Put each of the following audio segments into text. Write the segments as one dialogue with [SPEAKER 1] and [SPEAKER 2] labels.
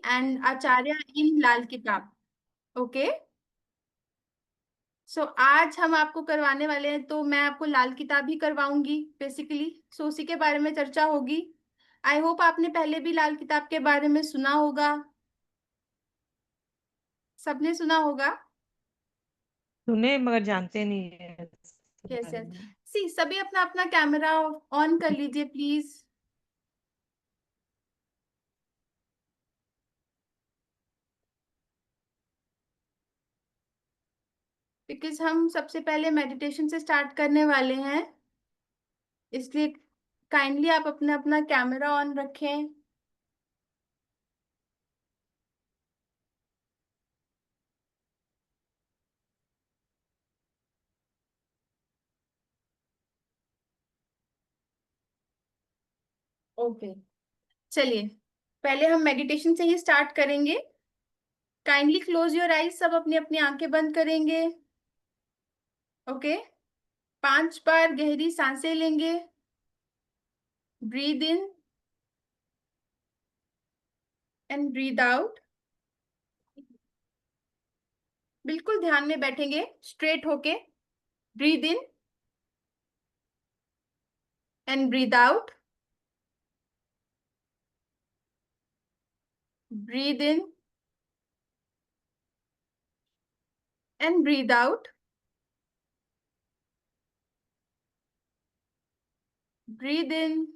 [SPEAKER 1] And आचार्य इन लाल किताब। Okay. सो आज हम आपको करवाने वाले हैं, तो मैं आपको लाल किताब ही करवाऊंगी बेसिकली। सो उसी के बारे में चर्चा होगी। आई होप आपने पहले भी लाल किताब के बारे में सुना होगा। सबने सुना होगा।
[SPEAKER 2] सुने मगर जानते नहीं है इसके
[SPEAKER 1] यस
[SPEAKER 2] बारे
[SPEAKER 1] यस।
[SPEAKER 2] में।
[SPEAKER 1] सी सभी अपना अपना कैमरा ऑन कर लीजिए प्लीज। बिकॉज हम सबसे पहले मेडिटेशन से स्टार्ट करने वाले हैं, इसलिए काइंडली आप अपना अपना कैमरा ऑन रखें। ओके। चलिए, पहले हम मेडिटेशन से ही स्टार्ट करेंगे। काइंडली क्लोज योर आईज, सब अपनी अपनी आंखें बंद करेंगे। ओके। 5 बार गहरी सांसें लेंगे। Breathe in and breathe out. बिल्कुल ध्यान में बैठेंगे, स्ट्रेट होके। Breathe in and breathe out. Breathe in and breathe out. Breathe in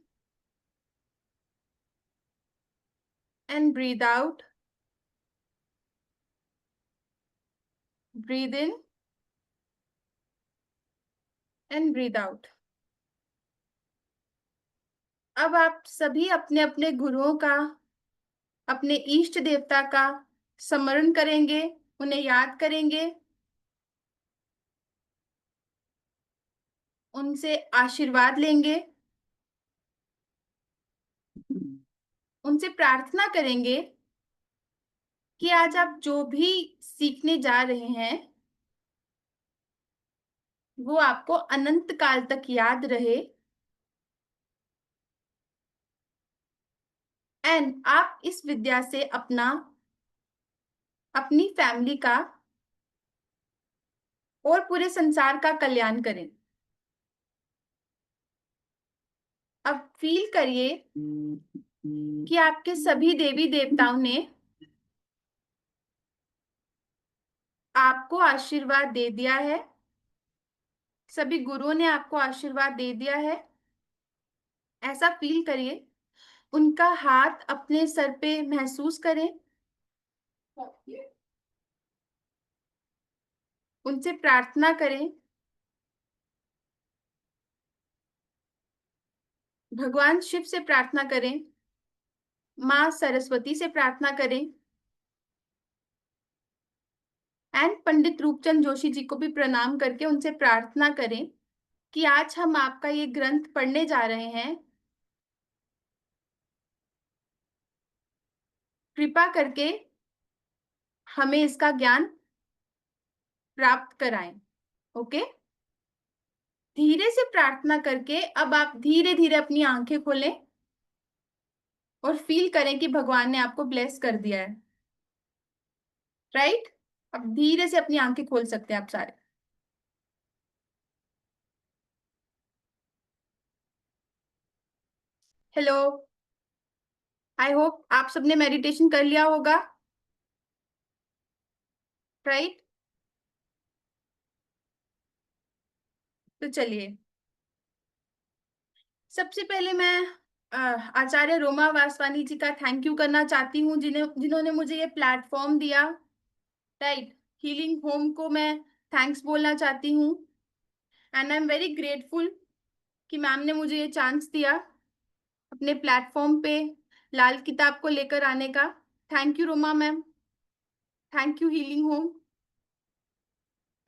[SPEAKER 1] and breathe out. Breathe in and breathe out. अब आप सभी अपने अपने गुरुओं का, अपने इष्ट देवता का स्मरण करेंगे, उन्हें याद करेंगे, उनसे आशीर्वाद लेंगे, उनसे प्रार्थना करेंगे कि आज आप जो भी सीखने जा रहे हैं वो आपको अनंत काल तक याद रहे। एंड आप इस विद्या से अपना, अपनी फैमिली का और पूरे संसार का कल्याण करें। अब फील करिए कि आपके सभी देवी देवताओं ने आपको आशीर्वाद दे दिया है, सभी गुरुओं ने आपको आशीर्वाद दे दिया है। ऐसा फील करिए, उनका हाथ अपने सर पे महसूस करें, उनसे प्रार्थना करें, भगवान शिव से प्रार्थना करें, माँ सरस्वती से प्रार्थना करें, एंड पंडित रूपचंद जोशी जी को भी प्रणाम करके उनसे प्रार्थना करें कि आज हम आपका ये ग्रंथ पढ़ने जा रहे हैं, कृपा करके हमें इसका ज्ञान प्राप्त कराएं। ओके। धीरे से प्रार्थना करके अब आप धीरे धीरे अपनी आंखें खोलें और फील करें कि भगवान ने आपको ब्लेस कर दिया है। राइट। अब धीरे से अपनी आंखें खोल सकते हैं आप सारे। हेलो। आई होप आप सबने मेडिटेशन कर लिया होगा। राइट। तो चलिए, सबसे पहले मैं आचार्य रोमा वासवानी जी का थैंक यू करना चाहती हूँ, जिन्होंने मुझे ये प्लेटफॉर्म दिया। राइट। हीलिंग होम को मैं थैंक्स बोलना चाहती हूँ। And I am very grateful कि मैम ने मुझे ये चांस दिया अपने प्लेटफॉर्म पे लाल किताब को लेकर आने का। Thank you Roma ma'am. Thank you healing home.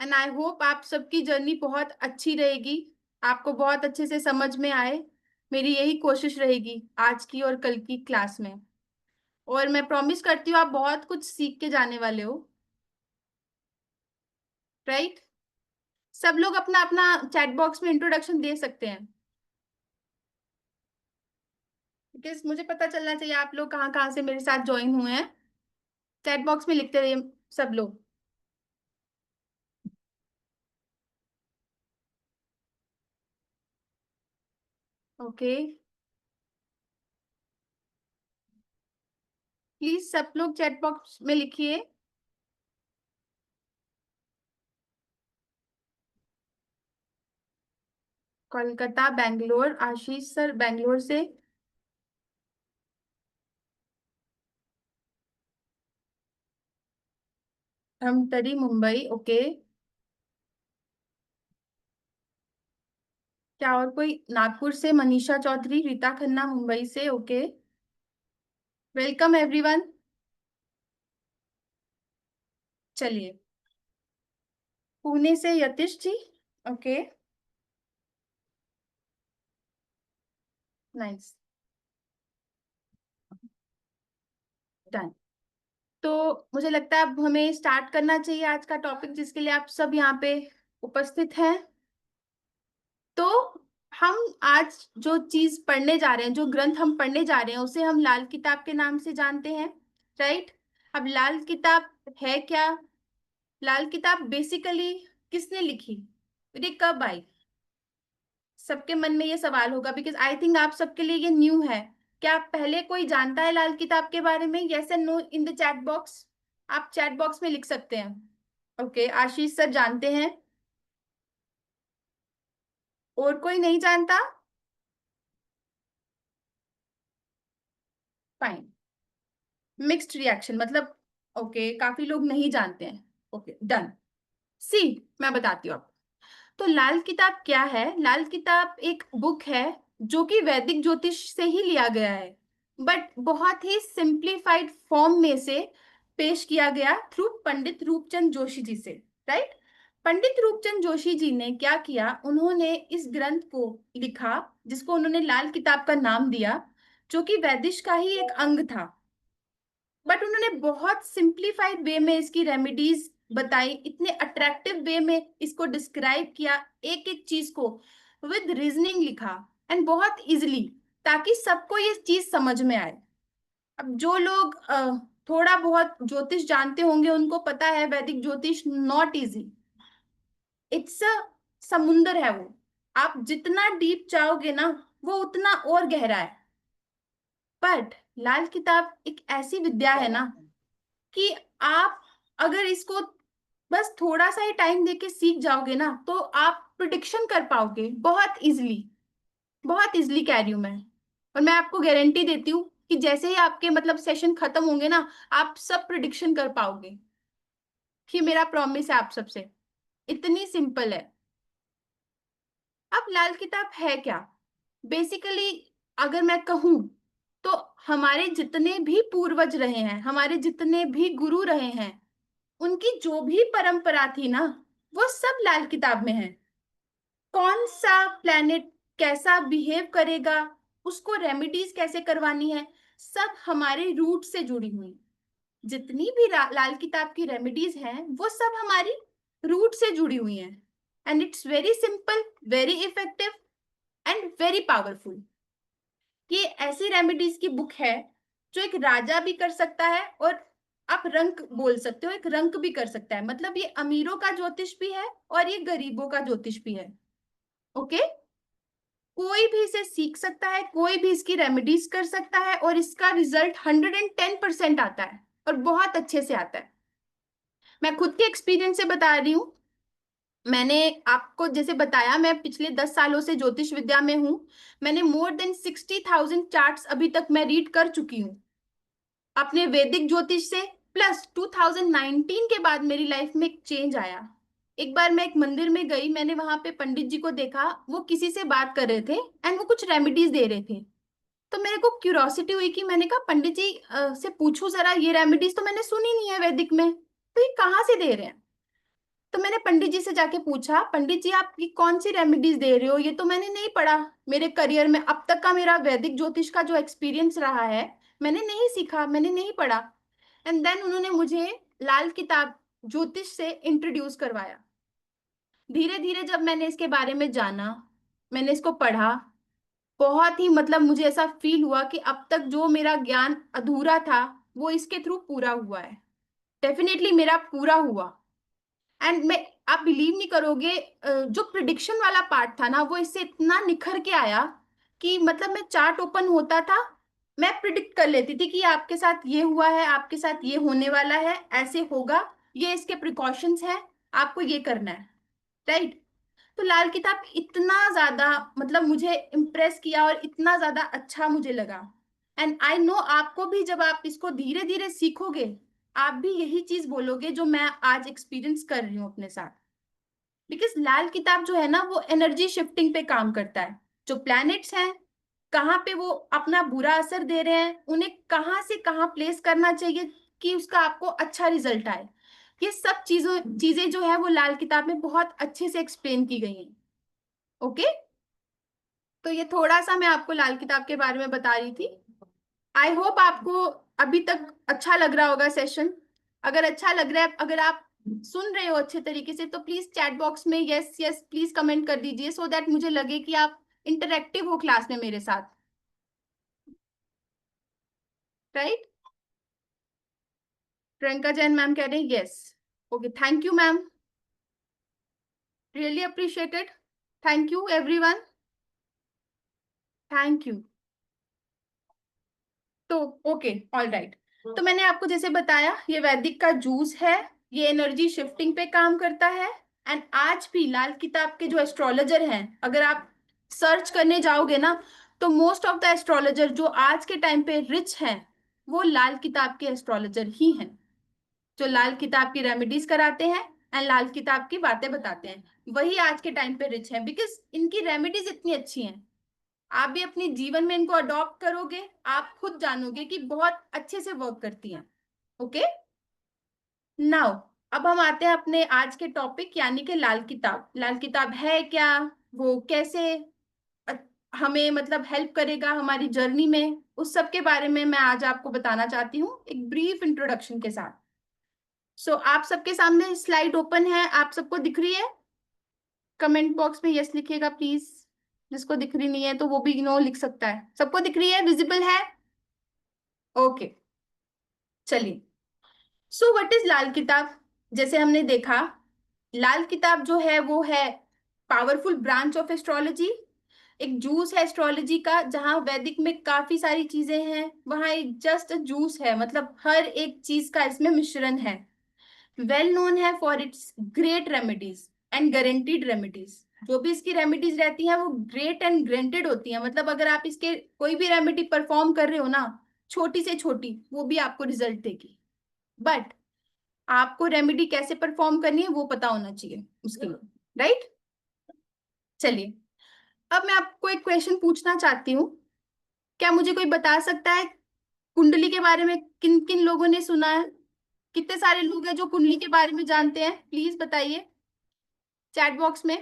[SPEAKER 1] And I hope आप सबकी जर्नी बहुत अच्छी रहेगी, आपको बहुत अच्छे से समझ में आए। मेरी यही कोशिश रहेगी आज की और कल की क्लास में। और मैं प्रॉमिस करती हूँ आप बहुत कुछ सीख के जाने वाले हो। राइट। सब लोग अपना अपना चैट बॉक्स में इंट्रोडक्शन दे सकते हैं, बिकॉज मुझे पता चलना चाहिए आप लोग कहाँ कहाँ से मेरे साथ ज्वाइन हुए हैं। चैट बॉक्स में लिखते रहिए सब लोग। ओके, प्लीज सब लोग चैट बॉक्स में लिखिए। कोलकाता, बैंगलोर, आशीष सर बैंगलोर से। धमतरी मुंबई, ओके। क्या और कोई? नागपुर से मनीषा चौधरी, रीता खन्ना मुंबई से, ओके। Welcome everyone. चलिए, पुणे से यतीश जी, ओके, नाइस, डन। तो मुझे लगता है अब हमें स्टार्ट करना चाहिए आज का टॉपिक जिसके लिए आप सब यहाँ पे उपस्थित हैं। तो हम आज जो चीज पढ़ने जा रहे हैं, जो ग्रंथ हम पढ़ने जा रहे हैं, उसे हम लाल किताब के नाम से जानते हैं, राइट। अब लाल किताब है क्या? लाल किताब बेसिकली किसने लिखी, ये कब आई? सबके मन में ये सवाल होगा, बिकॉज आई थिंक आप सबके लिए ये न्यू है। क्या पहले कोई जानता है लाल किताब के बारे में? Yes and no in the chat box, आप चैट बॉक्स में लिख सकते हैं। ओके, आशीष सर जानते हैं, और कोई नहीं जानता? फाइन, मिक्स्ड रिएक्शन मतलब, ओके, काफी लोग नहीं जानते हैं, ओके डन। सी, मैं बताती हूँ आपको। तो लाल किताब क्या है? लाल किताब एक बुक है जो कि वैदिक ज्योतिष से ही लिया गया है, बट बहुत ही सिंप्लीफाइड फॉर्म में से पेश किया गया थ्रू पंडित रूपचंद जोशी जी से, राइट। पंडित रूपचंद जोशी जी ने क्या किया, उन्होंने इस ग्रंथ को लिखा जिसको उन्होंने लाल किताब का नाम दिया, जो कि वैदिश का ही एक अंग था। बट उन्होंने बहुत सिंप्लीफाइड वे में इसकी रेमेडीज बताई, इतने अट्रैक्टिव वे में इसको डिस्क्राइब किया, एक एक चीज को विद रीजनिंग लिखा, एंड बहुत इजिली, ताकि सबको ये चीज समझ में आए। अब जो लोग थोड़ा बहुत ज्योतिष जानते होंगे उनको पता है वैदिक ज्योतिष नॉट इजी, इट्स अ समुंदर है वो। आप जितना डीप जाओगे ना, वो उतना और गहरा है। बट लाल किताब एक ऐसी विद्या है ना कि आप अगर इसको बस थोड़ा सा ही टाइम देके सीख जाओगे ना, तो आप प्रिडिक्शन कर पाओगे बहुत इजिली, बहुत इजिली कह रही हूं मैं। और मैं आपको गारंटी देती हूँ कि जैसे ही आपके मतलब सेशन खत्म होंगे ना, आप सब प्रिडिक्शन कर पाओगे, कि मेरा प्रॉमिस है आप सबसे, इतनी सिंपल है। अब लाल किताब है क्या? बेसिकली अगर मैं कहूं, तो हमारे जितने भी पूर्वज रहे हैं, हमारे जितने भी गुरु रहे हैं, उनकी जो भी परंपरा थी ना, वो सब लाल किताब में है। कौन सा प्लेनेट कैसा बिहेव करेगा, उसको रेमेडीज कैसे करवानी है, सब हमारे रूट से जुड़ी हुई। जितनी भी लाल किताब की रेमेडीज हैं, वो सब हमारी रूट से जुड़ी हुई हैं। And it's very simple, very effective, and very powerful. ये ऐसी रेमेडीज की बुक है जो एक राजा भी कर सकता है, और आप रंक बोल सकते हो, एक रंक भी कर सकता है। मतलब ये अमीरों का ज्योतिष भी है और ये गरीबों का ज्योतिष भी है, ओके। कोई भी इसे सीख सकता है, कोई भी इसकी रेमेडीज कर सकता है, और इसका रिजल्ट 110% आता है, और बहुत अच्छे से आता है। मैं खुद के एक्सपीरियंस से बता रही हूँ। मैंने आपको जैसे बताया, मैं पिछले 10 सालों से ज्योतिष विद्या में हूँ। मैंने मोर देन 60,000 चार्ट्स अभी तक मैं रीड कर चुकी हूँ अपने वैदिक ज्योतिष से। प्लस 2019 के बाद मेरी लाइफ में एक चेंज आया। एक बार मैं एक मंदिर में गई, मैंने वहां पे पंडित जी को देखा, वो किसी से बात कर रहे थे एंड वो कुछ रेमेडीज दे रहे थे। तो मेरे को क्यूरोसिटी हुई कि मैंने कहा पंडित जी से पूछूं जरा, ये रेमेडीज तो मैंने सुनी नहीं है वैदिक में, तो ये कहाँ से दे रहे हैं? तो मैंने पंडित जी से जाके पूछा, पंडित जी आप ये कौन सी रेमेडीज दे रहे हो, ये तो मैंने नहीं पढ़ा। मेरे करियर में अब तक का मेरा वैदिक ज्योतिष का जो एक्सपीरियंस रहा है, मैंने नहीं सीखा, मैंने नहीं पढ़ा। एंड देन उन्होंने मुझे लाल किताब ज्योतिष से इंट्रोड्यूस करवाया। धीरे धीरे जब मैंने इसके बारे में जाना, मैंने इसको पढ़ा, बहुत ही मतलब मुझे ऐसा फील हुआ कि अब तक जो मेरा ज्ञान अधूरा था, वो इसके थ्रू पूरा हुआ है। डेफिनेटली मेरा पूरा हुआ। एंड मैं, आप बिलीव नहीं करोगे, जो प्रिडिक्शन वाला पार्ट था ना वो इससे इतना निखर के आया कि मतलब मैं चार्ट ओपन होता था, मैं प्रिडिक्ट कर लेती थी कि आपके साथ ये हुआ है, आपके साथ ये होने वाला है, ऐसे होगा, ये इसके प्रिकॉशंस हैं, आपको ये करना है, राइट। तो लाल किताब इतना ज्यादा मतलब मुझे इम्प्रेस किया और इतना ज्यादा अच्छा मुझे लगा। एंड आई नो आपको भी, जब आप इसको धीरे धीरे सीखोगे, आप भी यही चीज बोलोगे जो मैं आज एक्सपीरियंस कर रही हूँ अपने साथ। बिकॉज लाल किताब जो है ना वो एनर्जी शिफ्टिंग पे काम करता है। जो प्लैनेट्स हैं, कहाँ पे वो अपना बुरा असर दे रहे हैं, उन्हें कहाँ से कहाँ प्लेस करना चाहिए कि उसका आपको अच्छा रिजल्ट आए, ये सब चीजें जो है वो लाल किताब में बहुत अच्छे से एक्सप्लेन की गई हैं। ओके, तो ये थोड़ा सा मैं आपको लाल किताब के बारे में बता रही थी। आई होप आपको अभी तक अच्छा लग रहा होगा सेशन। अगर अच्छा लग रहा है, अगर आप सुन रहे हो अच्छे तरीके से, तो प्लीज चैट बॉक्स में यस यस प्लीज कमेंट कर दीजिए, सो दैट मुझे लगे कि आप इंटरेक्टिव हो क्लास में मेरे साथ, राइट। प्रियंका जैन मैम कह रहे हैं yes. Okay, thank you ma'am, really appreciated. Thank you everyone, thank you. तो ओके, ऑल राइट। तो मैंने आपको जैसे बताया, ये वैदिक का जूस है, ये एनर्जी शिफ्टिंग पे काम करता है। एंड आज भी लाल किताब के जो एस्ट्रोलॉजर हैं, अगर आप सर्च करने जाओगे ना, तो मोस्ट ऑफ द एस्ट्रोलॉजर जो आज के टाइम पे रिच हैं, वो लाल किताब के एस्ट्रोलॉजर ही हैं, जो लाल किताब की रेमेडीज कराते हैं एंड लाल किताब की बातें बताते हैं, वही आज के टाइम पे रिच हैं, बिकॉज इनकी रेमेडीज इतनी अच्छी हैं। आप भी अपने जीवन में इनको अडॉप्ट करोगे, आप खुद जानोगे कि बहुत अच्छे से वर्क करती हैं। ओके, नाउ अब हम आते हैं अपने आज के टॉपिक, यानी कि लाल किताब। लाल किताब है क्या, वो कैसे अ- हमें मतलब हेल्प करेगा हमारी जर्नी में, उस सब के बारे में मैं आज आपको बताना चाहती हूँ एक ब्रीफ इंट्रोडक्शन के साथ। सो आप सबके सामने स्लाइड ओपन है, आप सबको दिख रही है? कमेंट बॉक्स में यस लिखिएगा प्लीज। जिसको दिख रही नहीं है तो वो भी नो लिख सकता है। सबको दिख रही है, विजिबल है? ओके, चलिए। सो व्हाट इज लाल किताब? जैसे हमने देखा, लाल किताब जो है वो है पावरफुल ब्रांच ऑफ एस्ट्रोलॉजी, एक जूस है एस्ट्रोलॉजी का। जहां वैदिक में काफी सारी चीजें हैं, वहां एक जस्ट जूस है, मतलब हर एक चीज का इसमें मिश्रण है। वेल नोन है for its great remedies and guaranteed remedies. जो भी इसकी रेमेडीज रहती हैं वो ग्रेट एंड ग्रेंटेड होती हैं, मतलब अगर आप इसके कोई भी रेमेडी परफॉर्म कर रहे हो ना, छोटी से छोटी, वो भी आपको रिजल्ट देगी। बट आपको रेमेडी कैसे परफॉर्म करनी है वो पता होना चाहिए उसके लिए, राइट। चलिए, अब मैं आपको एक क्वेश्चन पूछना चाहती हूँ। क्या मुझे कोई बता सकता है कुंडली के बारे में किन किन लोगों ने सुना है? कितने सारे लोग हैं जो कुंडली के बारे में जानते हैं, प्लीज बताइए चैट बॉक्स में।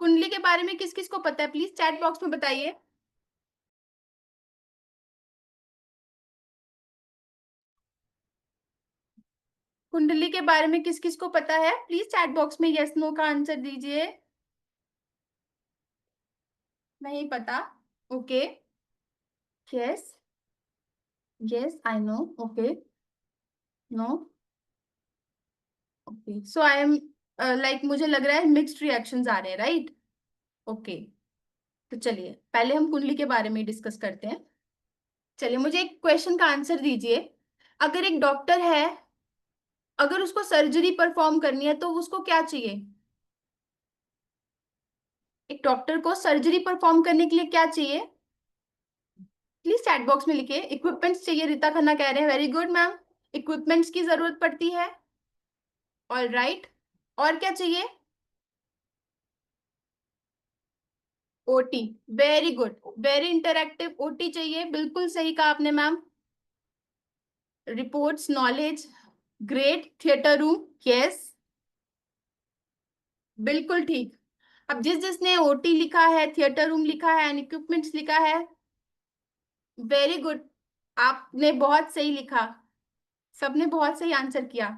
[SPEAKER 1] कुंडली के बारे में किस किस को पता है, प्लीज चैट बॉक्स में बताइए। कुंडली के बारे में किस किस को पता है, प्लीज चैट बॉक्स में यस नो का आंसर दीजिए। नहीं पता? Okay, yes, yes I know, okay, no, okay. So I am like, मुझे लग रहा है मिक्स्ड रिएक्शंस आ रहे हैं, राइट। ओके, तो चलिए पहले हम कुंडली के बारे में डिस्कस करते हैं। चलिए, मुझे एक क्वेश्चन का आंसर दीजिए। अगर एक डॉक्टर है, अगर उसको सर्जरी परफॉर्म करनी है तो उसको क्या चाहिए? एक डॉक्टर को सर्जरी परफॉर्म करने के लिए क्या चाहिए? प्लीज चैट बॉक्स में लिखिए। इक्विपमेंट्स चाहिए, रीता खन्ना कह रहे हैं, वेरी गुड मैम। इक्विपमेंट्स की जरूरत पड़ती है, ऑल राइट। और क्या चाहिए? OT, very good, very interactive OT चाहिए, बिल्कुल सही कहा आपने ma'am. Reports, knowledge, great. Theatre room, yes, बिल्कुल ठीक। अब जिस जिसने ओटी लिखा है, थिएटर रूम लिखा है एंड इक्विपमेंट्स लिखा है, वेरी गुड, आपने बहुत सही लिखा, सबने बहुत सही आंसर किया।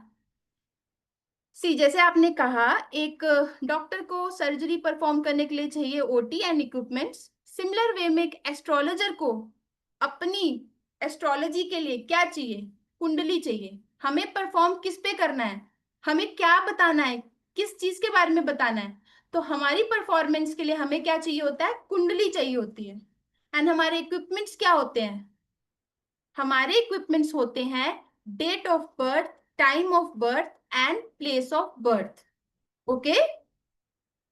[SPEAKER 1] सी, जैसे आपने कहा, एक डॉक्टर को सर्जरी परफॉर्म करने के लिए चाहिए OT and equipments, similar way में एक एस्ट्रोलॉजर को अपनी एस्ट्रोलॉजी के लिए क्या चाहिए? कुंडली चाहिए। हमें परफॉर्म किस पे करना है, हमें क्या बताना है, किस चीज के बारे में बताना है। तो हमारी परफॉर्मेंस के लिए हमें क्या चाहिए होता है? कुंडली चाहिए होती है। एंड हमारे इक्विपमेंट्स क्या होते हैं? हमारे इक्विपमेंट्स होते हैं date of birth, time of birth and place of birth. Okay,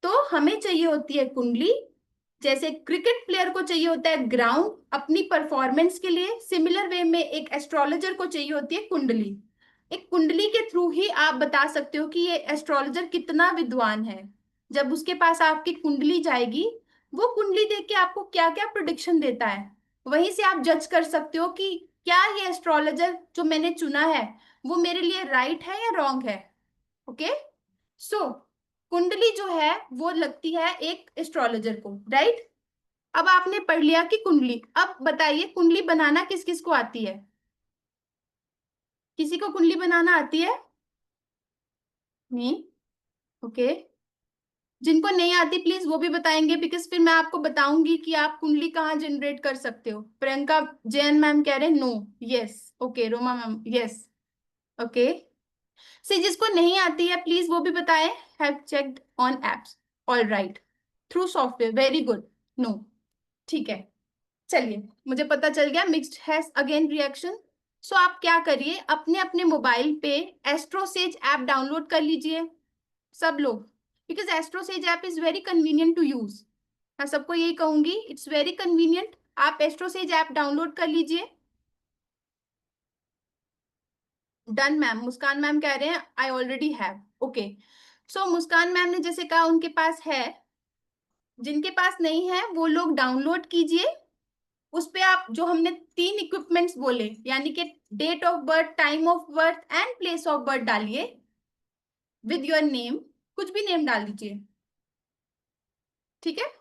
[SPEAKER 1] तो हमें चाहिए होती है कुंडली। जैसे क्रिकेट प्लेयर को चाहिए होता है ग्राउंड अपनी परफॉर्मेंस के लिए, सिमिलर वे में एक एस्ट्रोलॉजर को चाहिए होती है कुंडली। एक कुंडली के थ्रू ही आप बता सकते हो कि ये एस्ट्रोलॉजर कितना विद्वान है। जब उसके पास आपकी कुंडली जाएगी, वो कुंडली देख के आपको क्या क्या प्रोडिक्शन देता है, वहीं से आप जज कर सकते हो कि क्या ये एस्ट्रोलॉजर जो मैंने चुना है वो मेरे लिए राइट है या रॉन्ग है। ओके, सो कुंडली जो है वो लगती है एक एस्ट्रोलॉजर को, राइट। अब आपने पढ़ लिया कि कुंडली, अब बताइए कुंडली बनाना किस किस को आती है? किसी को कुंडली बनाना आती है? नहीं। ओके, जिनको नहीं आती प्लीज वो भी बताएंगे, बिकॉज फिर मैं आपको बताऊंगी कि आप कुंडली कहाँ जनरेट कर सकते हो। प्रियंका जैन मैम कह रहे हैं no. Yes. Okay, Roma ma'am yes. Okay, से जिसको नहीं आती है प्लीज वो भी बताएं। Have checked on apps, all right, through software, very good. No, ठीक है। चलिए, मुझे पता चल गया mixed has again reaction. So आप क्या करिए, अपने अपने मोबाइल पे एस्ट्रोसेज ऐप डाउनलोड कर लीजिए सब लोग, because AstroSage app is very convenient to use. मैं सबको यही कहूंगी, इट्स वेरी कन्वीनियंट। आप एस्ट्रोसेज ऐप डाउनलोड कर लीजिए। डन मैम, मुस्कान मैम कह रहे हैं I already have. Okay, so Muskan ma'am ने जैसे कहा उनके पास है, जिनके पास नहीं है वो लोग डाउनलोड कीजिए। उस पे आप जो हमने तीन इक्विपमेंट्स बोले, यानी कि date of birth, time of birth and place of birth डालिए विद योर नेम, कुछ भी नेम डाल दीजिए। ठीक है,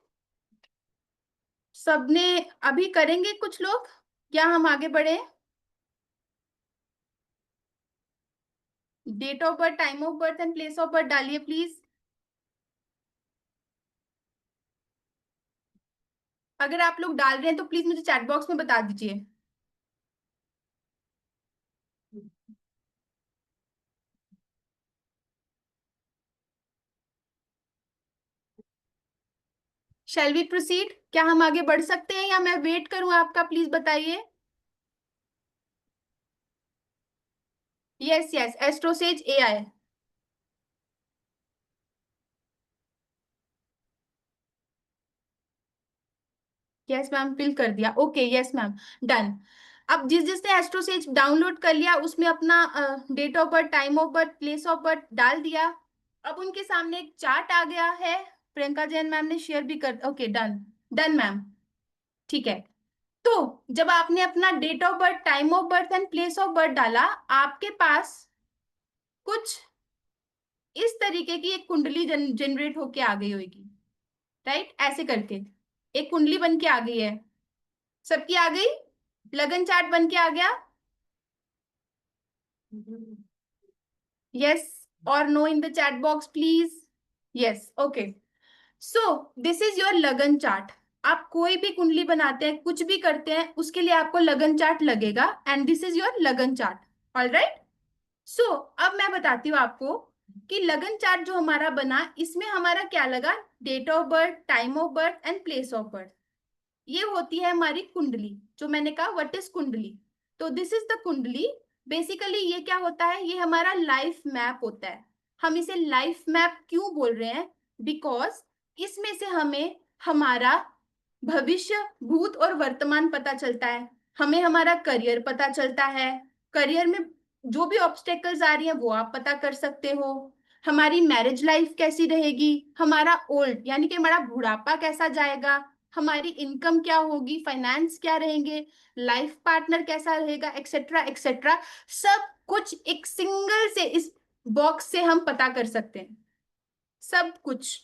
[SPEAKER 1] सबने अभी करेंगे कुछ लोग, क्या हम आगे बढ़े? Date of birth, time of birth and place of birth डालिए प्लीज। अगर आप लोग डाल रहे हैं तो प्लीज मुझे चैट बॉक्स में बता दीजिए। Shall we proceed? क्या हम आगे बढ़ सकते हैं या मैं वेट करूं आपका? प्लीज बताइए। Yes yes, AstroSage AI. Yes ma'am, fill कर दिया। Okay, yes ma'am, done. अब जिस जिसने एस्ट्रोसेज डाउनलोड कर लिया उसमें अपना date of birth, time of birth, place of birth डाल दिया। अब उनके सामने एक चार्ट आ गया है। प्रियंका जैन मैम ने शेयर भी कर, ओके डन। डन मैम, ठीक है। तो जब आपने अपना date of birth, time of birth and place of birth डाला, आपके पास कुछ इस तरीके की एक कुंडली जनरेट होके आ गई होगी, राइट। ऐसे करके एक कुंडली बन के आ गई है। सबकी आ गई? लगन चार्ट बन के आ गया? यस और no in the chat box please. Yes, okay. So this is your lagan chart. आप कोई भी कुंडली बनाते हैं, कुछ भी करते हैं, उसके लिए आपको लगन चार्ट लगेगा, and this is your lagan chart. All right. So अब मैं बताती हूँ आपको कि लगन चार्ट जो हमारा बना, इसमें हमारा क्या लगा? Date of birth, time of birth and place of birth. ये होती है हमारी कुंडली। जो मैंने कहा व्हाट इज कुंडली, तो दिस इज द कुंडली। बेसिकली ये क्या होता है? ये हमारा लाइफ मैप होता है। हम इसे लाइफ मैप क्यों बोल रहे हैं? बिकॉज इसमें से हमें हमारा भविष्य, भूत और वर्तमान पता चलता है। हमें हमारा करियर पता चलता है, करियर में जो भी ऑब्स्टेकल्स आ रही हैं वो आप पता कर सकते हो। हमारी मैरिज लाइफ कैसी रहेगी, हमारा ओल्ड यानी कि हमारा बुढ़ापा कैसा जाएगा, हमारी इनकम क्या होगी, फाइनेंस क्या रहेंगे, लाइफ पार्टनर कैसा रहेगा, एक्सेट्रा एक्सेट्रा। सब कुछ एक सिंगल से इस बॉक्स से हम पता कर सकते हैं, सब कुछ।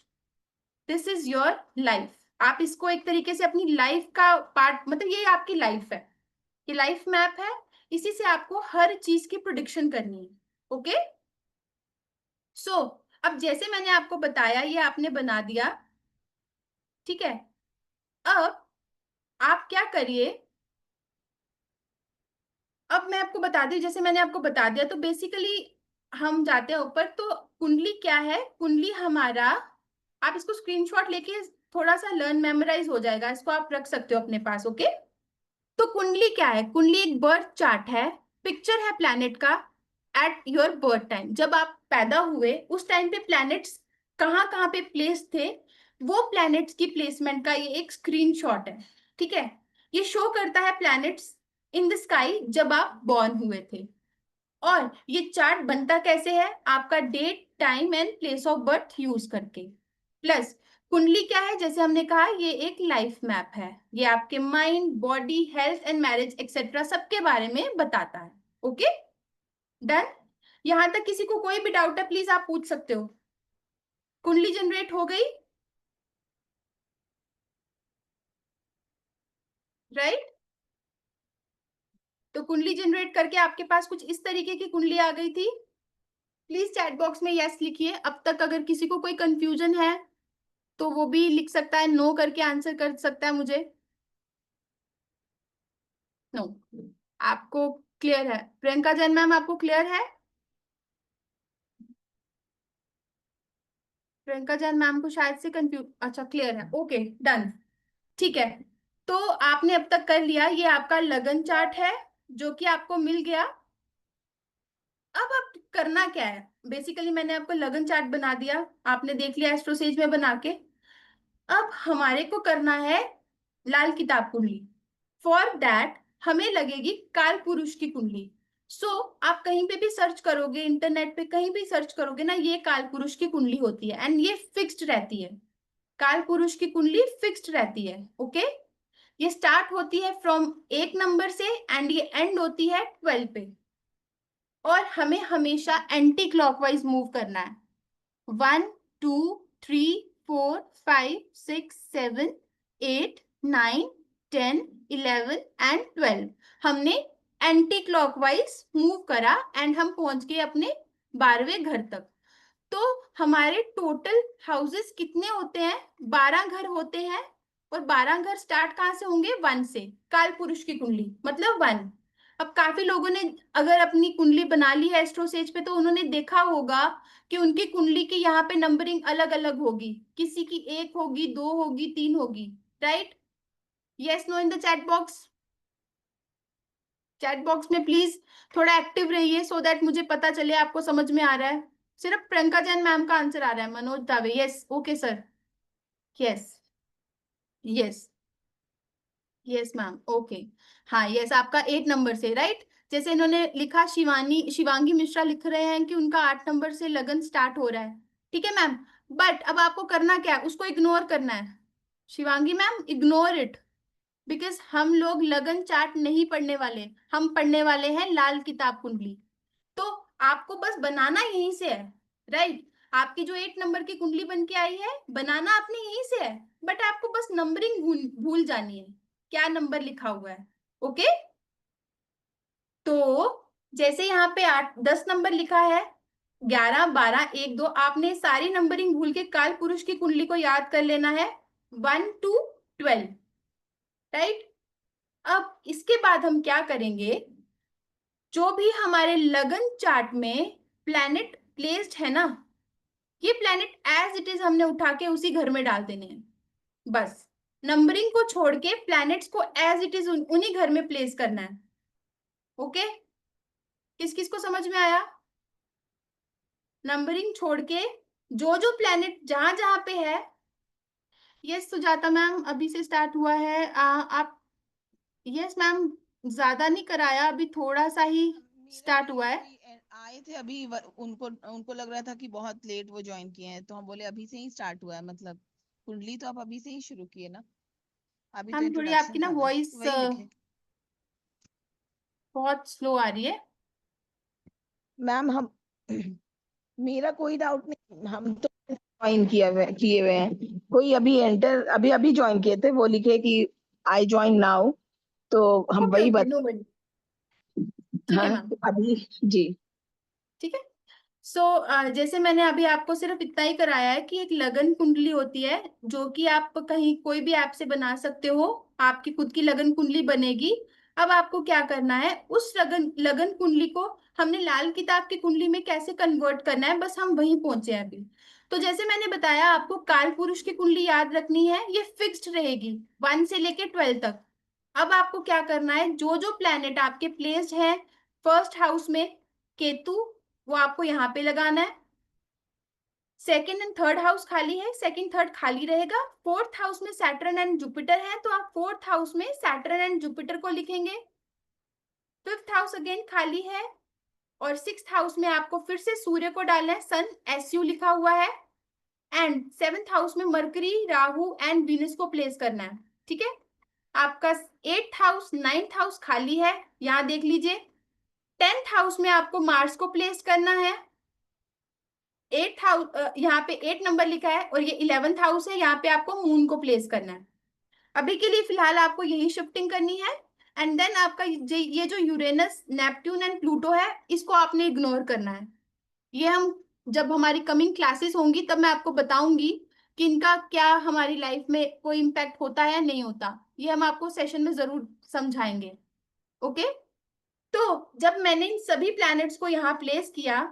[SPEAKER 1] This is your life. आप इसको एक तरीके से अपनी लाइफ का पार्ट, मतलब ये आपकी लाइफ है, ये लाइफ मैप है। इसी से आपको हर चीज की प्रोडिक्शन करनी है। ओके, सो अब जैसे मैंने आपको बताया, ये आपने बना दिया, ठीक है। अब आप क्या करिए, अब मैं आपको बता दी, जैसे मैंने आपको बता दिया, तो बेसिकली हम जाते हैं ऊपर। तो कुंडली क्या है? कुंडली हमारा, आप इसको स्क्रीनशॉट लेके थोड़ा सा लर्न मेमोराइज हो जाएगा, इसको आप रख सकते हो अपने पास, ओके। तो कुंडली क्या है? कुंडली एक बर्थ चार्ट है, पिक्चर है प्लैनेट का एट योर बर्थ टाइम। जब आप पैदा हुए उस टाइम पे प्लैनेट्स कहाँ कहाँ पे प्लेस थे, वो प्लैनेट्स की प्लेसमेंट का ये एक स्क्रीनशॉट है, ठीक है। ये शो करता है प्लैनेट्स इन द स्काई जब आप बॉर्न हुए थे। और ये चार्ट बनता कैसे है? आपका date, time and place of birth use करके। प्लस कुंडली क्या है? जैसे हमने कहा, ये एक लाइफ मैप है। ये आपके mind, body, health and marriage etcetera सबके बारे में बताता है, ओके। डन। यहां तक किसी को कोई भी डाउट है, प्लीज आप पूछ सकते हो। कुंडली जनरेट हो गई, राइट? तो कुंडली जनरेट करके आपके पास कुछ इस तरीके की कुंडली आ गई थी। प्लीज चैट बॉक्स में यस लिखिए। अब तक अगर किसी को कोई कंफ्यूजन है तो वो भी लिख सकता है, नो करके आंसर कर सकता है मुझे। नो, आपको क्लियर है? प्रियंका जैन मैम, आपको क्लियर है? प्रियंका जैन मैम को शायद से कंफ्यूज, अच्छा क्लियर है, ओके डन। ठीक है, तो आपने अब तक कर लिया, ये आपका लगन चार्ट है जो कि आपको मिल गया। अब आप करना क्या है? बेसिकली मैंने आपको लगन चार्ट बना दिया, आपने देख लिया एस्ट्रोसेज में बना के। अब हमारे को करना है लाल किताब कुंडली। फॉर दैट हमें लगेगी काल पुरुष की कुंडली। सो आप कहीं पे भी सर्च करोगे, इंटरनेट पे कहीं भी सर्च करोगे ना, ये काल पुरुष की कुंडली होती है एंड ये फिक्स्ड रहती है। काल पुरुष की कुंडली फिक्स्ड रहती है, ओके। ये स्टार्ट होती है फ्रॉम 1 नंबर से एंड ये एंड होती है 12 पे। और हमें हमेशा एंटी क्लॉकवाइज मूव करना है। 1 2 3 4 5 6 7 8 9 10 11 एंड 12 हमने एंटी क्लॉकवाइज मूव करा एंड हम पहुंच गए अपने 12वें घर तक। तो हमारे टोटल हाउसेस कितने होते हैं? 12 घर होते हैं। और 12 घर स्टार्ट कहाँ से होंगे? 1 से। काल पुरुष की कुंडली मतलब 1। अब काफी लोगों ने अगर अपनी कुंडली बना ली है एस्ट्रोसेज पे, तो उन्होंने देखा होगा कि उनकी कुंडली की यहाँ पे नंबरिंग अलग अलग होगी। किसी की 1 होगी, 2 होगी, 3 होगी, right? Yes no in the chat box. Chat box में प्लीज थोड़ा एक्टिव रहिए सो दैट मुझे पता चले आपको समझ में आ रहा है। सिर्फ प्रियंका जैन मैम का आंसर आ रहा है, मनोज दावे, yes okay sir. Yes, yes, yes ma'am, okay. हाँ यस, आपका 8 नंबर से, राइट? जैसे इन्होंने लिखा, शिवानी, शिवांगी मिश्रा लिख रहे हैं कि उनका 8 नंबर से लगन स्टार्ट हो रहा है। ठीक है मैम। बट अब आपको करना क्या है? उसको इग्नोर करना है। Shivangi ma'am, ignore it. Because हम लोग लगन चार्ट नहीं पढ़ने वाले, हम पढ़ने वाले हैं लाल किताब कुंडली। तो आपको बस बनाना यहीं से है, राइट? आपकी जो 8 नंबर की कुंडली बन के आई है, बनाना आपने यहीं से है। बट आपको बस नंबरिंग भूल भूल जानी है, क्या नंबर लिखा हुआ है, ओके। तो जैसे यहाँ पे 8 10 नंबर लिखा है, 11 12 1 2, आपने सारी नंबरिंग भूल के काल पुरुष की कुंडली को याद कर लेना है, 1 to 12, राइट? अब इसके बाद हम क्या करेंगे? जो भी हमारे लगन चार्ट में प्लैनेट प्लेस्ड है ना, ये प्लैनेट एज इट इज हमने उठा के उसी घर में डाल देने हैं, बस। नंबरिंग को छोड़ के प्लैनेट्स को एज इट इज उन्हीं घर में प्लेस करना है, ओके। किस किस को समझ में आया? नंबरिंग छोड़ के जो जो प्लैनेट जहां जहां पे है। यस सुजाता मैम, अभी से स्टार्ट हुआ है। आप, यस मैम, ज्यादा नहीं कराया, अभी थोड़ा सा ही
[SPEAKER 3] मेरा
[SPEAKER 1] स्टार्ट
[SPEAKER 3] भी
[SPEAKER 1] हुआ है।
[SPEAKER 3] अभी आए थे अभी उनको उनको लग रहा था कि बहुत लेट वो ज्वाइन किए हैं, तो हम बोले अभी से ही स्टार्ट हुआ है, मतलब कुंडली तो आप अभी से ही शुरू किए ना, अभी तो
[SPEAKER 1] मैम थोड़ी आपकी
[SPEAKER 3] इंट्रोडक्शन
[SPEAKER 1] ना
[SPEAKER 3] था बस,
[SPEAKER 1] वॉइस
[SPEAKER 3] वही लिखे।
[SPEAKER 1] बहुत स्लो आ रही है।
[SPEAKER 3] मैम हम मेरा कोई डाउट नहीं, हम तो ज्वाइन किए हुए हैं। कोई अभी एंटर अभी अभी ज्वाइन किए थे, वो लिखे कि आई ज्वाइन नाउ, तो हम
[SPEAKER 1] ओके
[SPEAKER 3] वही
[SPEAKER 1] ओके,
[SPEAKER 3] बत
[SPEAKER 1] नो वरी। ठीक
[SPEAKER 3] हाँ
[SPEAKER 1] है मैम,
[SPEAKER 3] अभी जी।
[SPEAKER 1] ठीक है। सो जैसे मैंने अभी आपको सिर्फ इतना ही कराया है कि एक लगन कुंडली होती है जो कि आप कहीं कोई भी ऐप से बना सकते हो। आपकी खुद की लगन कुंडली बनेगी। अब आपको क्या करना है, उस लगन लगन कुंडली को हमने लाल किताब की कुंडली में कैसे कन्वर्ट करना है, बस हम वहीं पहुंचे हैं अभी। तो जैसे मैंने बताया आपको, काल पुरुष की कुंडली याद रखनी है, ये फिक्स्ड रहेगी 1 से लेके 12 तक। अब आपको क्या करना है, जो जो प्लेनेट आपके प्लेस्ड है फर्स्ट हाउस में, केतु, वो आपको यहाँ पे लगाना है। सेकंड एंड थर्ड हाउस खाली है, सेकंड थर्ड खाली रहेगा। फोर्थ हाउस में सैटर्न एंड जुपिटर है, तो आप फोर्थ हाउस में सैटर्न एंड जुपिटर को लिखेंगे। फिफ्थ हाउस अगेन खाली है, और सिक्स्थ हाउस में आपको फिर से सूर्य को डालना है, सन SU लिखा हुआ है। एंड सेवेंथ हाउस में मरकरी, राहु एंड वीनस को प्लेस करना है। ठीक है, आपका एट्थ हाउस, नाइन्थ हाउस खाली है, यहाँ देख लीजिए। टेंथ हाउस में आपको मार्स को प्लेस करना है। एट्थ हाउस, यहाँ पे 8 नंबर लिखा है, और ये 11th हाउस है, यहाँ पे आपको मून को प्लेस करना है। अभी के लिए फिलहाल आपको यही शिफ्टिंग करनी है। एंड देन आपका ये जो यूरेनस, नेपट्यून एंड प्लूटो है, इसको आपने इग्नोर करना है। ये हम जब हमारी कमिंग क्लासेस होंगी तब मैं आपको बताऊंगी कि इनका क्या हमारी लाइफ में कोई इम्पैक्ट होता है या नहीं होता, ये हम आपको सेशन में जरूर समझाएंगे। ओके, तो जब मैंने इन सभी प्लैनेट्स को यहाँ प्लेस किया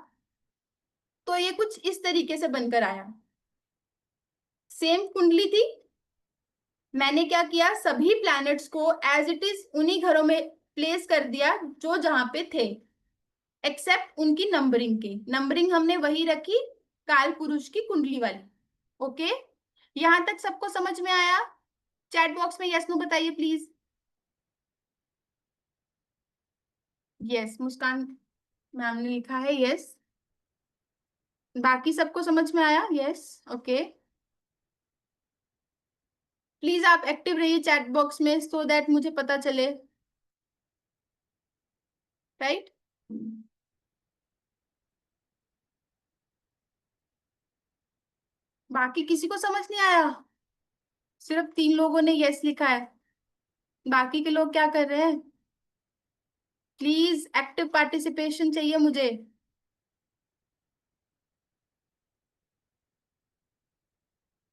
[SPEAKER 1] तो ये कुछ इस तरीके से बनकर आया। सेम कुंडली थी, मैंने क्या किया, सभी प्लैनेट्स को एज इट इज उन्हीं घरों में प्लेस कर दिया जो जहां पे थे, एक्सेप्ट उनकी नंबरिंग की। नंबरिंग हमने वही रखी, काल पुरुष की कुंडली वाली। ओके, यहां तक सबको समझ में आया? चैट बॉक्स में यस नो बताइए प्लीज। यस, मुस्कान मैम ने लिखा है यस। बाकी सबको समझ में आया? Yes, okay. प्लीज आप एक्टिव रहिए चैट बॉक्स में सो दैट मुझे पता चले, राइट? बाकी किसी को समझ नहीं आया? सिर्फ 3 लोगों ने यस लिखा है, बाकी के लोग क्या कर रहे हैं? प्लीज एक्टिव पार्टिसिपेशन चाहिए मुझे।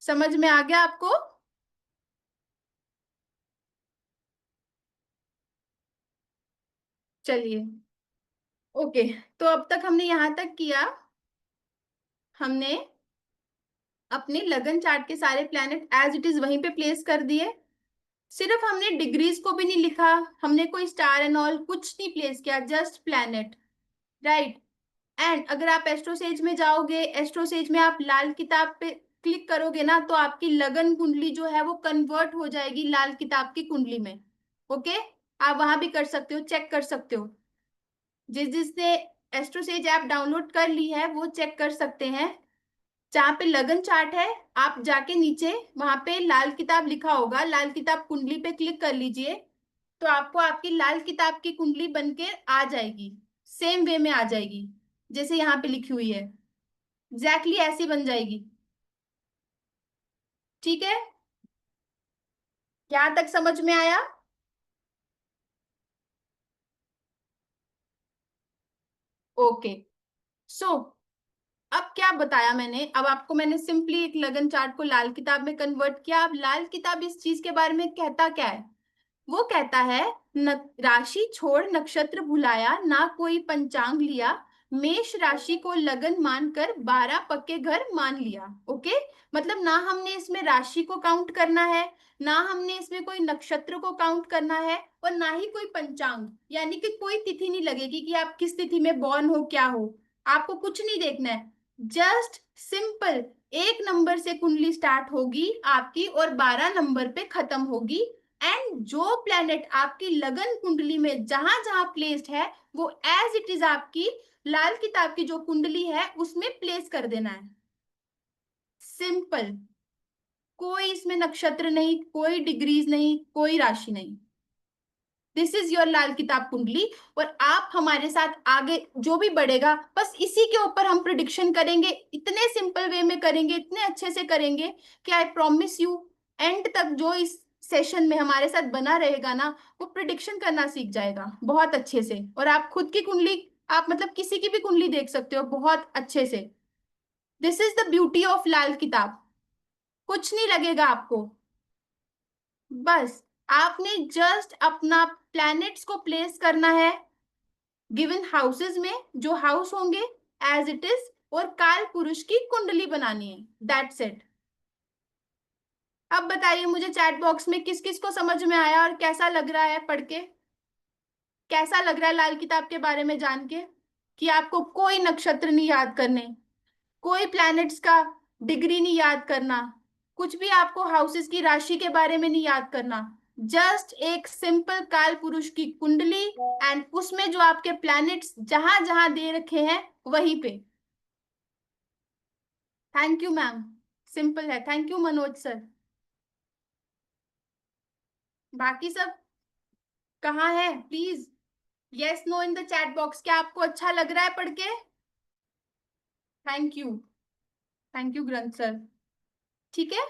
[SPEAKER 1] समझ में आ गया आपको? चलिए, ओके। तो अब तक हमने यहां तक किया, हमने अपने लगन चार्ट के सारे प्लैनेट एज इट इज वहीं पे प्लेस कर दिए। सिर्फ हमने डिग्रीज को भी नहीं लिखा, हमने कोई स्टार एंड ऑल कुछ नहीं प्लेस किया, जस्ट प्लैनेट, राइट? एंड अगर आप एस्ट्रोसेज में जाओगे, एस्ट्रोसेज में आप लाल किताब पे क्लिक करोगे ना, तो आपकी लगन कुंडली जो है वो कन्वर्ट हो जाएगी लाल किताब की कुंडली में। ओके, आप वहां भी कर सकते हो, चेक कर सकते हो। जिसने एस्ट्रोसेज ऐप डाउनलोड कर ली है वो चेक कर सकते हैं। जहाँ पे लगन चार्ट है, आप जाके नीचे वहां पे लाल किताब लिखा होगा, लाल किताब कुंडली पे क्लिक कर लीजिए, तो आपको आपकी लाल किताब की कुंडली बनके आ जाएगी, सेम वे में आ जाएगी जैसे यहाँ पे लिखी हुई है, एग्जैक्टली ऐसी बन जाएगी। ठीक है, यहाँ तक समझ में आया? ओके, सो अब क्या बताया मैंने, अब आपको मैंने सिंपली एक लगन चार्ट को लाल किताब में कन्वर्ट किया। अब लाल किताब इस चीज के बारे में कहता क्या है? वो कहता है, राशि छोड़ नक्षत्र भुलाया, ना कोई पंचांग लिया, मेष राशि को लगन मानकर 12 पक्के घर मान लिया। ओके, मतलब ना हमने इसमें राशि को काउंट करना है, ना हमने इसमें कोई नक्षत्र को काउंट करना है, और ना ही कोई पंचांग, यानी कि कोई तिथि नहीं लगेगी कि आप किस तिथि में बॉर्न हो, क्या हो, आपको कुछ नहीं देखना है। जस्ट सिंपल 1 नंबर से कुंडली स्टार्ट होगी आपकी और 12 नंबर पे खत्म होगी। एंड जो प्लेनेट आपकी लगन कुंडली में जहां जहां प्लेस्ड है, वो एज इट इज आपकी लाल किताब की जो कुंडली है उसमें प्लेस कर देना है। सिंपल, कोई इसमें नक्षत्र नहीं, कोई डिग्रीज नहीं, कोई राशि नहीं। दिस इज योर लाल किताब कुंडली। और आप हमारे साथ आगे जो भी बढ़ेगा, बस इसी के ऊपर हम प्रिडिक्शन करेंगे, इतने सिंपल वे में करेंगे, इतने अच्छे से करेंगे कि आई प्रॉमिस यू, एंड तक जो इस सेशन में हमारे साथ बना रहेगा ना, वो प्रिडिक्शन करना सीख जाएगा बहुत अच्छे से। और आप खुद की कुंडली, आप मतलब किसी की भी कुंडली देख सकते हो बहुत अच्छे से। This is the beauty of Lal Kitab, कुछ नहीं लगेगा आपको, बस आपने जस्ट अपना प्लैनेट्स को प्लेस करना है गिवन हाउसेस में, जो हाउस होंगे एज इट इज, और काल पुरुष की कुंडली बनानी है, दैट्स इट। अब बताइए मुझे चैट बॉक्स में किस किस को समझ में आया और कैसा लग रहा है पढ़ के, कैसा लग रहा है लाल किताब के बारे में जान के, कि आपको कोई नक्षत्र नहीं याद करने, कोई प्लैनेट्स का डिग्री नहीं याद करना, कुछ भी आपको हाउसेस की राशि के बारे में नहीं याद करना, जस्ट एक सिंपल काल पुरुष की कुंडली एंड उसमें जो आपके प्लैनेट्स जहां जहां दे रखे हैं वहीं पे। थैंक यू मैम, सिंपल है, थैंक यू मनोज सर। बाकी सब कहाँ है please yes no in the chat box, क्या आपको अच्छा लग रहा है पढ़ के? थैंक यू, थैंक यू ग्रंथ सर। ठीक है,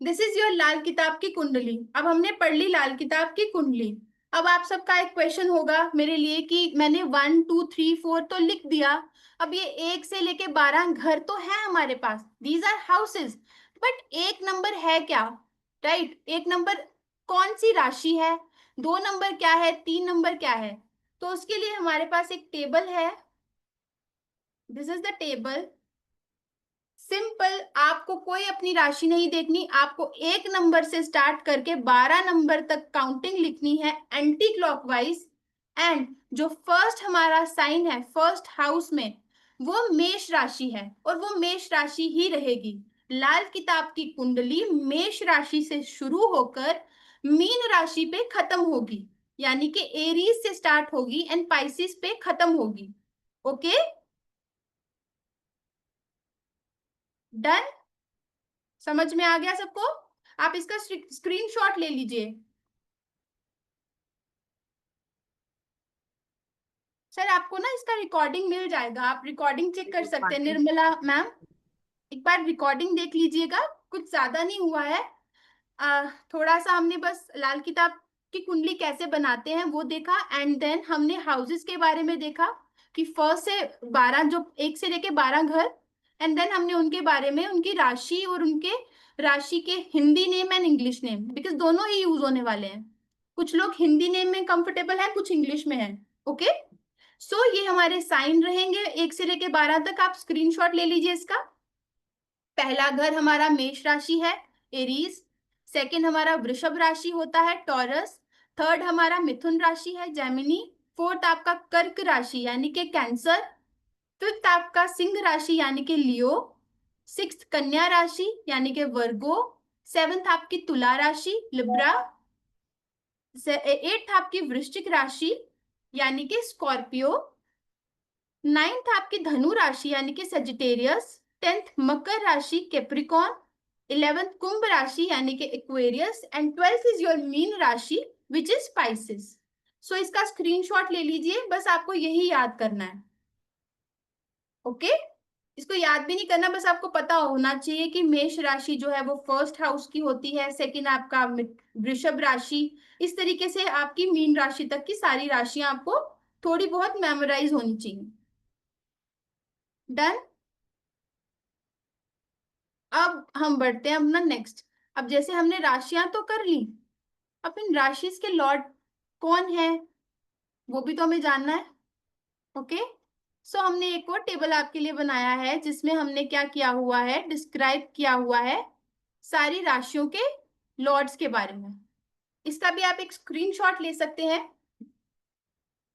[SPEAKER 1] दिस इज योर लाल किताब की कुंडली। अब हमने पढ़ ली लाल किताब की कुंडली। अब आप सबका एक क्वेश्चन होगा मेरे लिए कि मैंने 1 2 3 4 तो लिख दिया, अब ये 1 से लेके 12 घर तो है हमारे पास, दीज आर हाउसेस, बट एक नंबर है क्या? राइट, एक नंबर कौन सी राशि है, 2 नंबर क्या है, 3 नंबर क्या है? तो उसके लिए हमारे पास एक टेबल है, this is the table. Simple, आपको कोई अपनी राशि नहीं देखनी, आपको 1 नंबर से स्टार्ट करके 12 नंबर तक काउंटिंग लिखनी है एंटी क्लॉकवाइज। एंड जो फर्स्ट हमारा साइन है फर्स्ट हाउस में, वो मेष राशि है और वो मेष राशि ही रहेगी। लाल किताब की कुंडली मेष राशि से शुरू होकर मीन राशि पे खत्म होगी, यानी कि एरीज से स्टार्ट होगी एंड पाइसिस पे खत्म होगी। ओके, डन, समझ में आ गया सबको? आप इसका स्क्रीनशॉट ले लीजिए। सर आपको ना इसका रिकॉर्डिंग मिल जाएगा, आप रिकॉर्डिंग चेक कर सकते हैं, निर्मला मैम एक बार रिकॉर्डिंग देख लीजिएगा, कुछ ज्यादा नहीं हुआ है। थोड़ा सा हमने बस लाल किताब की कुंडली कैसे बनाते हैं वो देखा, एंड देन हमने हाउसेस के बारे में देखा कि फर्स्ट से 12, जो 1 से लेके 12 घर, एंड देन हमने उनके बारे में, उनकी राशि और उनके राशि के Hindi name and English name, because दोनों ही यूज होने वाले हैं, कुछ लोग हिंदी नेम में कंफर्टेबल है, कुछ इंग्लिश में है। ओके, सो ये हमारे साइन रहेंगे 1 से लेके 12 तक, आप स्क्रीनशॉट ले लीजिए इसका। पहला घर हमारा मेष राशि है, एरीज। सेकंड हमारा वृषभ राशि होता है, टॉरस। थर्ड हमारा मिथुन राशि है, जेमिनी। फोर्थ आपका कर्क राशि यानी कि कैंसर। फिफ्थ आपका सिंह राशि यानी कि लियो। सिक्स्थ कन्या राशि यानी कि वर्गो। सेवंथ आपकी तुला राशि, लिब्रा। एट्थ आपकी वृश्चिक राशि यानी कि स्कॉर्पियो। नाइन्थ आपकी धनु राशि यानी कि सजिटेरियस। 10th मकर राशि, कैप्रिकॉन। 11th कुंभ राशि यानी कि Aquarius, and 12th is your mean राशि विच इज स्पाइसिस। सो इसका स्क्रीनशॉट ले लीजिए, बस आपको यही याद करना है। ओके, इसको याद भी नहीं करना, बस आपको पता होना चाहिए कि मेष राशि जो है वो फर्स्ट हाउस की होती है, सेकंड आपका वृषभ राशि, इस तरीके से आपकी मीन राशि तक की सारी राशियां आपको थोड़ी बहुत मेमोराइज होनी चाहिए। डन, अब हम बढ़ते हैं अपना नेक्स्ट। अब जैसे हमने राशियां तो कर ली, अब इन राशि के लॉर्ड कौन है वो भी तो हमें जानना है। ओके, सो हमने एक और टेबल आपके लिए बनाया है जिसमें हमने क्या किया हुआ है, डिस्क्राइब किया हुआ है सारी राशियों के लॉर्ड्स के बारे में। इसका भी आप एक स्क्रीनशॉट ले सकते हैं।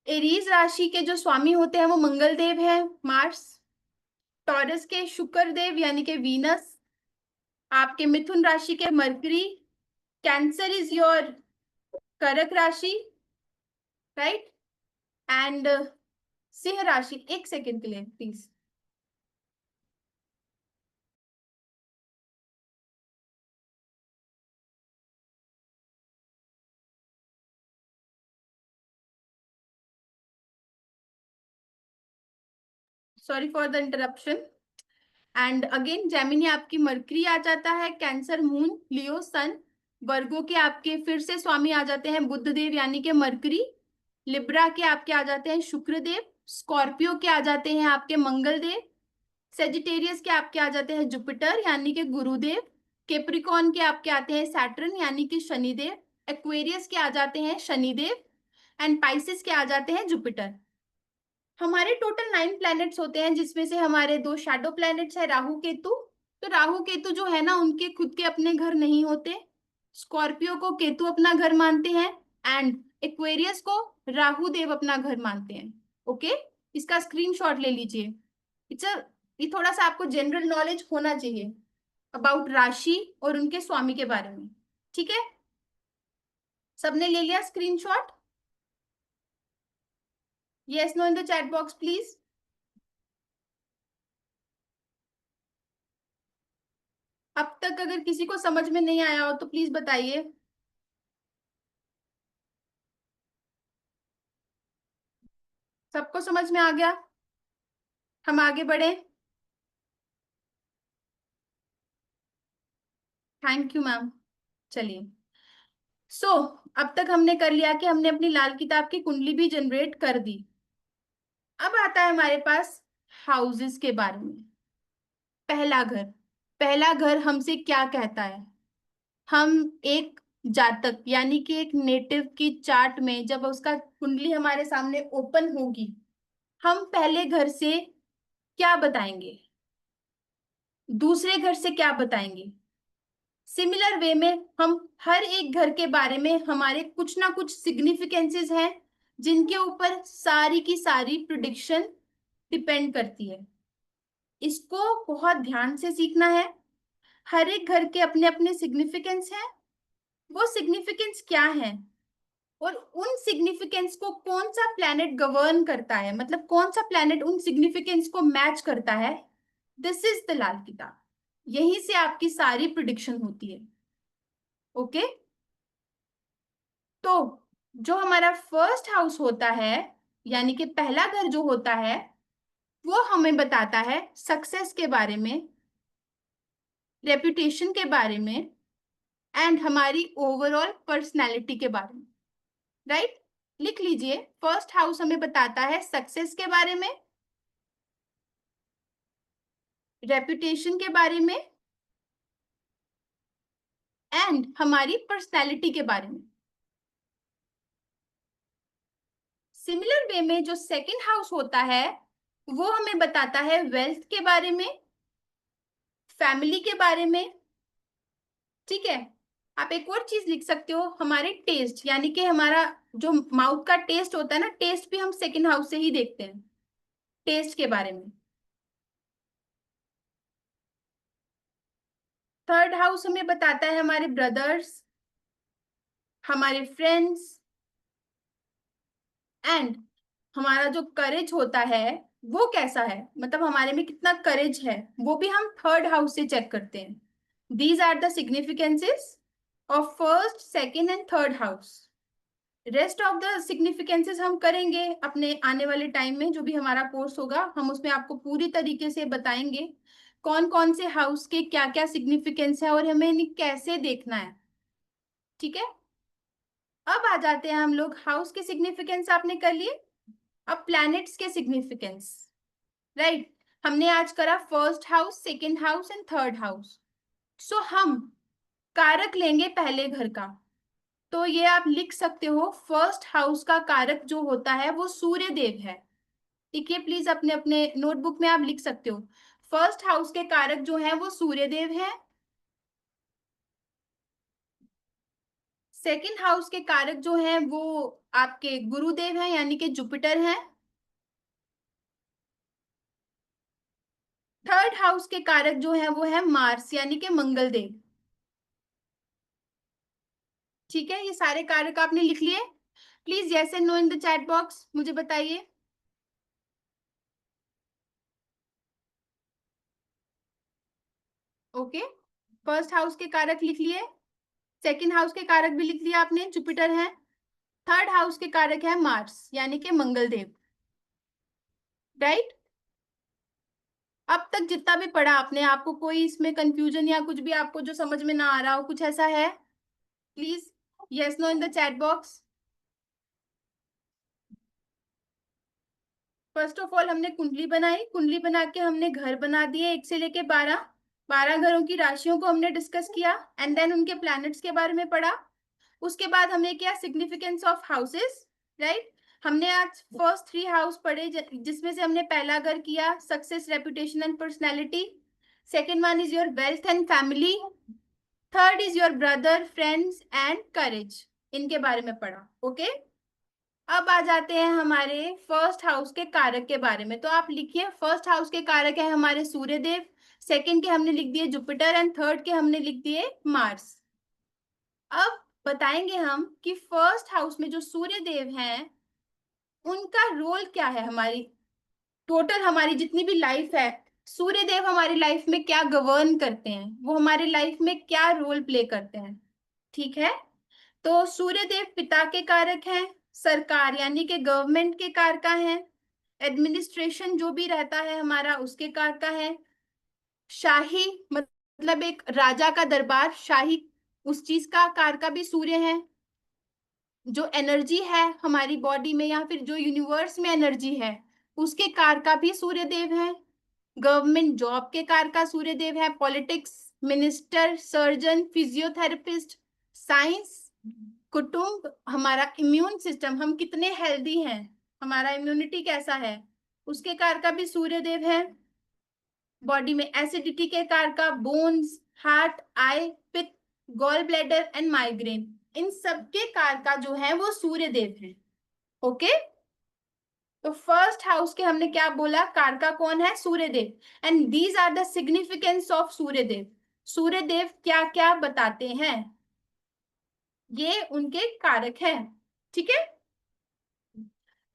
[SPEAKER 1] एरीज राशि के जो स्वामी होते हैं वो मंगल देव है, मार्स। टॉरस के शुक्र देव यानी कि वीनस। आपके मिथुन राशि के मरकरी। कैंसर इज योर कर्क राशि, राइट। एंड सिंह राशि, एक सेकेंड के लिए please. Sorry for the interruption. And again Gemini आपकी मरकरी आ जाता है, कैंसर मून, लियो सन। वर्गो के आपके फिर से स्वामी आ जाते हैं बुध देव यानी कि मरकरी। लिब्रा के आपके आ जाते हैं शुक्र देव। स्कॉर्पियो के आ जाते हैं आपके मंगल देव। सेजिटेरियस के आपके आ जाते हैं जुपिटर यानी कि गुरुदेव। केप्रिकॉन के आपके आते हैं सैटर्न यानी कि शनिदेव। एक्वेरियस के आ जाते हैं शनिदेव, एंड पाइसेस के आ जाते हैं जुपिटर। हमारे टोटल 9 प्लैनेट्स होते हैं, जिसमें से हमारे 2 शैडो प्लैनेट्स है राहु केतु। तो राहु केतु जो है ना, उनके खुद के अपने घर नहीं होते। स्कॉर्पियो को केतु अपना घर मानते हैं, एंड एक्वेरियस को राहु देव अपना घर मानते हैं। ओके, इसका स्क्रीनशॉट ले लीजिए। इट्स ये थोड़ा सा आपको जनरल नॉलेज होना चाहिए अबाउट राशि और उनके स्वामी के बारे में। ठीक है, सबने ले लिया screenshot? Yes no in the chat box please. अब तक अगर किसी को समझ में नहीं आया हो तो प्लीज बताइए। सबको समझ में आ गया? हम आगे बढ़े। Thank you ma'am. चलिए, अब तक हमने कर लिया कि हमने अपनी लाल किताब की कुंडली भी जनरेट कर दी। अब आता है हमारे पास हाउसेस के बारे में। पहला घर, पहला घर हमसे क्या कहता है? हम एक जातक यानी कि एक नेटिव की चार्ट में जब उसका कुंडली हमारे सामने ओपन होगी, हम पहले घर से क्या बताएंगे, दूसरे घर से क्या बताएंगे। सिमिलर वे में हम हर एक घर के बारे में हमारे कुछ ना कुछ सिग्निफिकेंसेस हैं, जिनके ऊपर सारी की सारी प्रिडिक्शन डिपेंड करती है। इसको बहुत ध्यान से सीखना है। हर एक घर के अपने अपने सिग्निफिकेंस हैं। वो सिग्निफिकेंस क्या है और उन सिग्निफिकेंस को कौन सा प्लैनेट गवर्न करता है, मतलब कौन सा प्लैनेट उन सिग्निफिकेंस को मैच करता है, दिस इज द लाल किताब। यहीं से आपकी सारी प्रिडिक्शन होती है। ओके, तो जो हमारा फर्स्ट हाउस होता है, यानी कि पहला घर जो होता है, वो हमें बताता है सक्सेस के बारे में, रेपुटेशन के बारे में, एंड हमारी ओवरऑल पर्सनैलिटी के बारे में। राइट, लिख लीजिए। फर्स्ट हाउस हमें बताता है सक्सेस के बारे में, रेपुटेशन के बारे में, एंड हमारी पर्सनैलिटी के बारे में। सिमिलर वे में जो सेकंड हाउस होता है, वो हमें बताता है वेल्थ के बारे में, फैमिली के बारे में। ठीक है, आप एक और चीज लिख सकते हो, हमारे टेस्ट, यानी कि हमारा जो माउथ का टेस्ट होता है ना, टेस्ट भी हम सेकंड हाउस से ही देखते हैं, टेस्ट के बारे में। थर्ड हाउस हमें बताता है हमारे ब्रदर्स, हमारे फ्रेंड्स, एंड हमारा जो करेज होता है वो कैसा है, मतलब हमारे में कितना करेज है, वो भी हम थर्ड हाउस से चेक करते हैं। These are the significances of first, second and third house. Rest of the significances हम करेंगे अपने आने वाले टाइम में, जो भी हमारा कोर्स होगा हम उसमें आपको पूरी तरीके से बताएंगे कौन कौन से हाउस के क्या क्या सिग्निफिकेंस है और हमें इन्हें कैसे देखना है। ठीक है, अब आ जाते हैं हम लोग, हाउस के सिग्निफिकेंस आपने कर लिए, अब प्लैनेट्स के सिग्निफिकेंस। राइट, हमने आज करा first house, second house and third house. So हम कारक लेंगे पहले घर का। तो ये आप लिख सकते हो, फर्स्ट हाउस का कारक जो होता है वो सूर्य देव है। ठीक है, प्लीज अपने अपने नोटबुक में आप लिख सकते हो, फर्स्ट हाउस के कारक जो है वो सूर्य देव है। सेकेंड हाउस के कारक जो है वो आपके गुरुदेव है, यानी कि जुपिटर है। थर्ड हाउस के कारक जो है वो है मार्स, यानी कि मंगल देव। ठीक है, ये सारे कारक आपने लिख लिए? Please yes and no in the chat box मुझे बताइए। ओके, फर्स्ट हाउस के कारक लिख लिए, सेकेंड हाउस के कारक भी लिख लिया आपने, जुपिटर है। थर्ड हाउस के कारक है मार्स, यानी कि मंगल देव। राइट, अब तक जितना भी पढ़ा आपने, आपको कोई इसमें कंफ्यूजन या कुछ भी आपको जो समझ में ना आ रहा हो, कुछ ऐसा है? Please yes no in the chat box. First of all हमने कुंडली बनाई, कुंडली बना के हमने घर बना दिए 1 से लेके 12, 12 घरों की राशियों को हमने डिस्कस किया, एंड देन उनके प्लैनेट्स के बारे में पढ़ा। उसके बाद हमने किया सिग्निफिकेंस ऑफ हाउसेस, राइट। हमने आज फर्स्ट 3 हाउस पढ़े, जिसमें से हमने पहला घर किया success, reputation and personality. Second one is your wealth and family. Third is your brother, friends and courage. इनके बारे में पढ़ा, ओके। अब आ जाते हैं हमारे फर्स्ट हाउस के कारक के बारे में। तो आप लिखिए, फर्स्ट हाउस के कारक है हमारे सूर्य देव, सेकेंड के हमने लिख दिए जुपिटर एंड थर्ड के हमने लिख दिए मार्स। अब बताएंगे हम कि फर्स्ट हाउस में जो सूर्य देव हैं उनका रोल क्या है हमारी टोटल, हमारी जितनी भी लाइफ है, सूर्य देव हमारी लाइफ में क्या गवर्न करते हैं, वो हमारी लाइफ में क्या रोल प्ले करते हैं, ठीक है। तो सूर्य देव पिता के कारक हैं, सरकार यानी कि गवर्नमेंट के कारक हैं, एडमिनिस्ट्रेशन जो भी रहता है हमारा उसके कारक है, शाही मतलब एक राजा का दरबार, शाही उस चीज का कारक भी सूर्य है, जो एनर्जी है हमारी बॉडी में या फिर जो यूनिवर्स में एनर्जी है उसके कारक भी सूर्य देव है, गवर्नमेंट जॉब के कारक सूर्य देव है, politics, minister, surgeon, physiotherapist, science, कुटुंब, हमारा इम्यून सिस्टम, हम कितने हेल्दी हैं, हमारा इम्यूनिटी कैसा है, उसके कारक भी सूर्य देव है, बॉडी में एसिडिटी के कारक, बोन्स, हार्ट, आई, पित्त, गॉल ब्लैडर एंड माइग्रेन, इन सबके कारक जो है वो सूर्य देव है, ओके। तो फर्स्ट हाउस के हमने क्या बोला, कारका कौन है, Surya Dev. And these are the significance of Surya Dev. Surya Dev क्या क्या बताते हैं, ये उनके कारक हैं, ठीक है।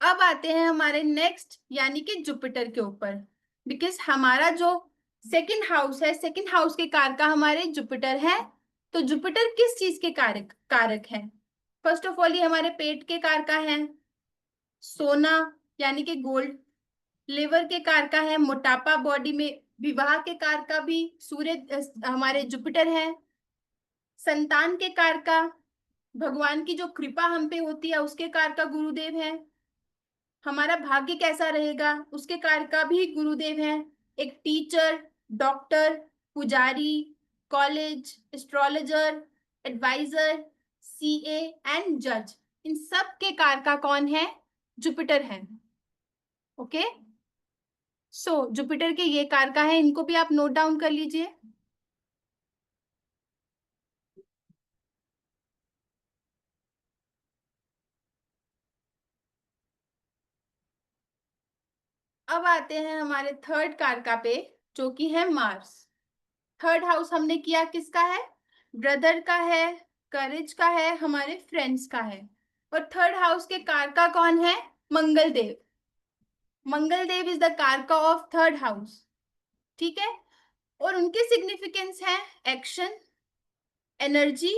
[SPEAKER 1] अब आते हैं हमारे नेक्स्ट यानी कि जुपिटर के ऊपर, बिकॉज हमारा जो सेकंड हाउस है, सेकंड हाउस के कारक हमारे जुपिटर है। तो जुपिटर किस चीज के कारक कारक है, फर्स्ट ऑफ ऑल ये हमारे पेट के कारक हैं, सोना यानी कि गोल्ड, लिवर के कारक है, मोटापा बॉडी में, विवाह के कारक भी सूर्य हमारे जुपिटर है, संतान के कारक, भगवान की जो कृपा हम पे होती है उसके कारक गुरुदेव है, हमारा भाग्य कैसा रहेगा उसके कारक भी गुरुदेव हैं, एक टीचर, डॉक्टर, पुजारी, college, astrologer, adviser, CA and जज, इन सब के कारक कौन है, जुपिटर है, ओके। सो जुपिटर के ये कारक हैं, इनको भी आप नोट डाउन कर लीजिए। अब आते हैं हमारे थर्ड कारका पे, जो कि है मार्स। थर्ड हाउस हमने किया किसका है, ब्रदर का है, करेज का है, हमारे फ्रेंड्स का है। और थर्ड हाउस के कारका कौन है, मंगल देव। मंगल देव इज द कारका ऑफ थर्ड हाउस, ठीक है। और उनके सिग्निफिकेंस है action, energy,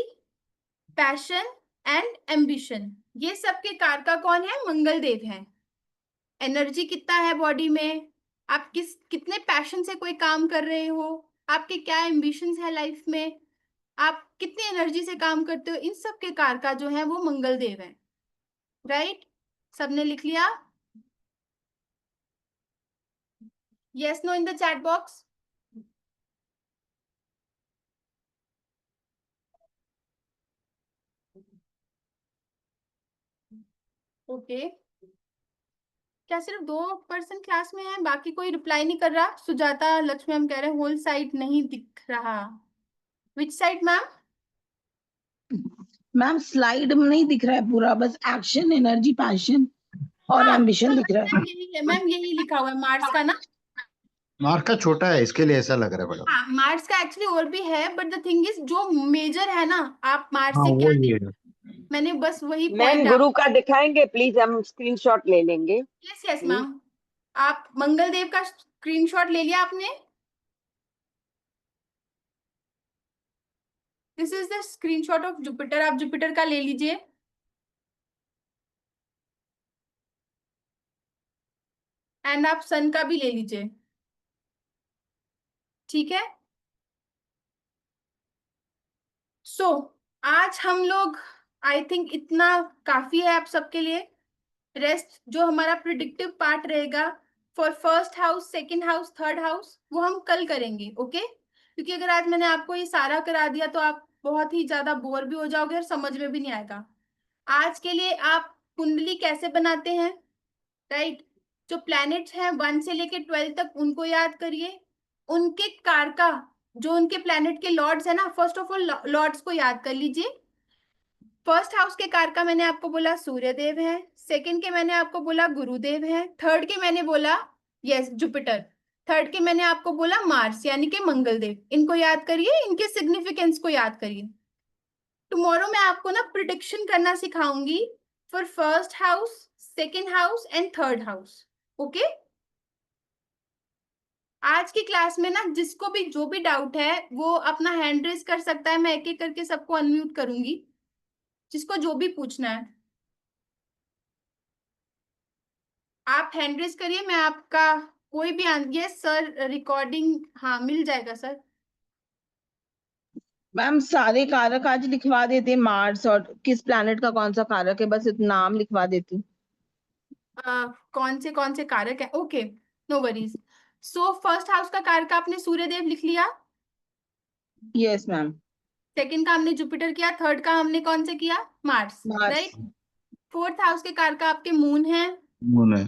[SPEAKER 1] passion and ambition. ये सबके कारका कौन है, मंगल देव है। एनर्जी कितना है बॉडी में, आप कितने पैशन से कोई काम कर रहे हो, आपके क्या एम्बिशंस है लाइफ में, आप कितनी एनर्जी से काम करते हो, इन सब के कारक जो है वो मंगल देव है, राइट। सबने लिख लिया, yes no in the chat box. Okay, क्या सिर्फ 2% क्लास में है, बाकी कोई रिप्लाई नहीं कर रहा। सुजाता लक्ष्मी हम कह रहे हैं होल साइड नहीं दिख रहा, which side ma'am.
[SPEAKER 3] Ma'am slide में नहीं दिख रहा है पूरा, बस एक्शन, एनर्जी, पैशन और
[SPEAKER 1] हाँ
[SPEAKER 3] एम्बिशन
[SPEAKER 1] तो
[SPEAKER 3] दिख रहा है।
[SPEAKER 1] मतलब यही है मैम, यही लिखा हुआ है मार्स का ना।
[SPEAKER 4] मार्क का छोटा है इसके लिए ऐसा लग रहा है मैडम।
[SPEAKER 1] हाँ मार्स का एक्चुअली और भी है, बट द थिंग इज जो मेजर है ना, आप मार्स
[SPEAKER 4] हाँ
[SPEAKER 1] से क्या
[SPEAKER 4] वो ही है।
[SPEAKER 1] मैंने बस वही
[SPEAKER 5] मैम
[SPEAKER 1] पॉइंट आप,
[SPEAKER 5] गुरु का दिखाएंगे प्लीज, हम स्क्रीनशॉट ले लेंगे।
[SPEAKER 1] Yes yes ma'am. आप मंगल देव का स्क्रीनशॉट ले लिया आपने, this is the screenshot of Jupiter, आप जुपिटर का ले लीजिए। एंड आप सन का भी ले लीजिए, ठीक है। सो आज हम लोग, आई थिंक इतना काफी है आप सबके लिए। रेस्ट जो हमारा प्रिडिक्टिव पार्ट रहेगा for first house, second house, third house, वो हम कल करेंगे, ओके। क्योंकि अगर आज मैंने आपको ये सारा करा दिया तो आप बहुत ही ज्यादा बोर भी हो जाओगे और समझ में भी नहीं आएगा। आज के लिए आप कुंडली कैसे बनाते हैं, राइट। जो प्लैनेट्स हैं 1 से लेके 12 तक उनको याद करिए। उनके कारका, जो उनके प्लैनेट के लॉर्ड्स है ना, फर्स्ट ऑफ ऑल लॉर्ड्स को याद कर लीजिए। फर्स्ट हाउस के कारका मैंने आपको बोला सूर्यदेव है, सेकंड के मैंने आपको बोला गुरुदेव है, थर्ड के मैंने बोला यस जुपिटर, थर्ड के मैंने आपको बोला मार्स यानी कि मंगल देव। इनको याद करिए, इनके सिग्निफिकेंस को याद करिए। टुमारो मैं आपको ना प्रिडिक्शन करना सिखाऊंगी for first house, second house and third house. Okay, आज की क्लास में ना जिसको भी जो भी डाउट है वो अपना हैंड रेज कर सकता है, मैं एक एक करके सबको अनम्यूट करूंगी, जिसको जो भी पूछना है आप हैंड रेज करिए। मैं आपका कोई भी ये सर रिकॉर्डिंग, हाँ मिल जाएगा सर।
[SPEAKER 3] मैम सारे कारक आज लिखवा देते, मार्स और किस प्लैनेट का कौन सा कारक है, बस इतना नाम लिखवा देती।
[SPEAKER 1] कौन से कारक है, okay no worries. So first house का कारक आपने सूर्यदेव लिख लिया,
[SPEAKER 3] यस मैम।
[SPEAKER 1] सेकंड का हमने जुपिटर किया, थर्ड का हमने कौन से किया, Mars,
[SPEAKER 3] Mars.
[SPEAKER 1] Right. Fourth house के कारक आपके मून है,
[SPEAKER 4] मून है।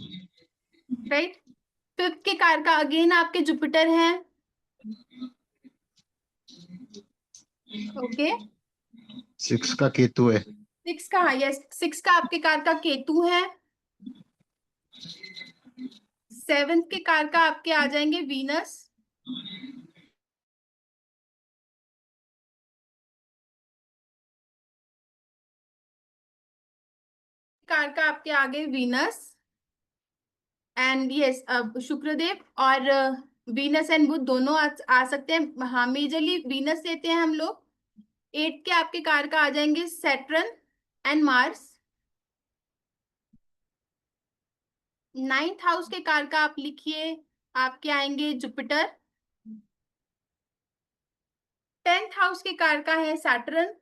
[SPEAKER 1] राइट। फिफ्थ के कारक अगेन आपके जुपिटर हैं, ओके।
[SPEAKER 4] 6 का केतु है।
[SPEAKER 1] सिक्स का, यस सिक्स का आपके कारक केतु है। सेवेंथ के कारक आपके आ जाएंगे वीनस, कारक आपके आ गए वीनस एंड यस शुक्रदेव, और वीनस एंड बुध दोनों आ सकते हैं। हाँ मेजरली वीनस लेते हैं हम लोग। एट के आपके कारक आ जाएंगे Saturn and Mars. Ninth house के कारक आप लिखिए, आपके आएंगे जुपिटर। 10th हाउस के कारक है सैटर्न।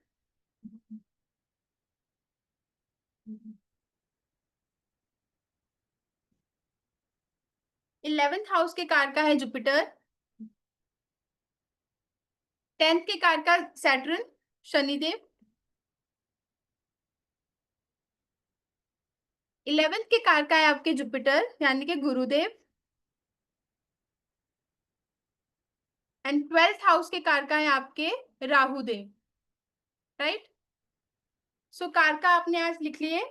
[SPEAKER 1] 11th हाउस के कारक है जुपिटर। 10th के कारक सैटर्न शनिदेव। 11th के कारक है आपके जुपिटर यानी कि गुरुदेव। एंड 12th हाउस के कारक है आपके राहुदेव, राइट। सो कारक आपने आज लिख लिए।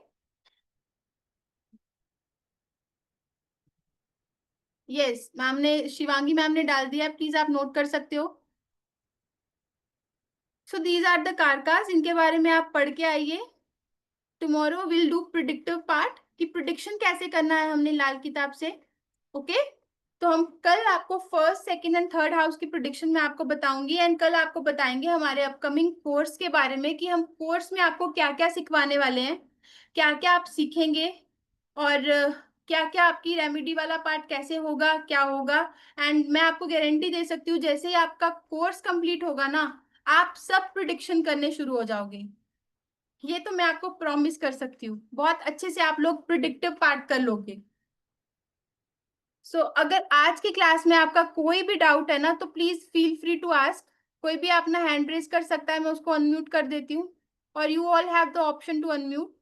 [SPEAKER 1] यस मैम ने, शिवांगी मैम ने डाल दिया, प्लीज आप नोट कर सकते हो। सो दीज आर द कारकास, इनके बारे में आप पढ़ के आइए। Tomorrow will do predictive part, कि प्रिडिक्शन कैसे करना है हमने लाल किताब से, ओके। तो हम कल आपको first second and third house की प्रिडिक्शन में आपको बताऊंगी, एंड कल आपको बताएंगे हमारे अपकमिंग कोर्स के बारे में कि हम कोर्स में आपको क्या क्या सिखवाने वाले हैं, क्या क्या आप सीखेंगे, और क्या क्या आपकी रेमेडी वाला पार्ट कैसे होगा, क्या होगा। एंड मैं आपको गारंटी दे सकती हूँ जैसे ही आपका कोर्स कंप्लीट होगा ना, आप सब प्रिडिक्शन करने शुरू हो जाओगे। ये तो मैं आपको प्रॉमिस कर सकती हूँ, बहुत अच्छे से आप लोग प्रिडिक्टिव पार्ट कर लोगे। अगर आज की क्लास में आपका कोई भी डाउट है ना तो please feel free to ask. कोई भी अपना हैंड रेज कर सकता है, मैं उसको अनम्यूट कर देती हूँ, और you all have the option to unmute.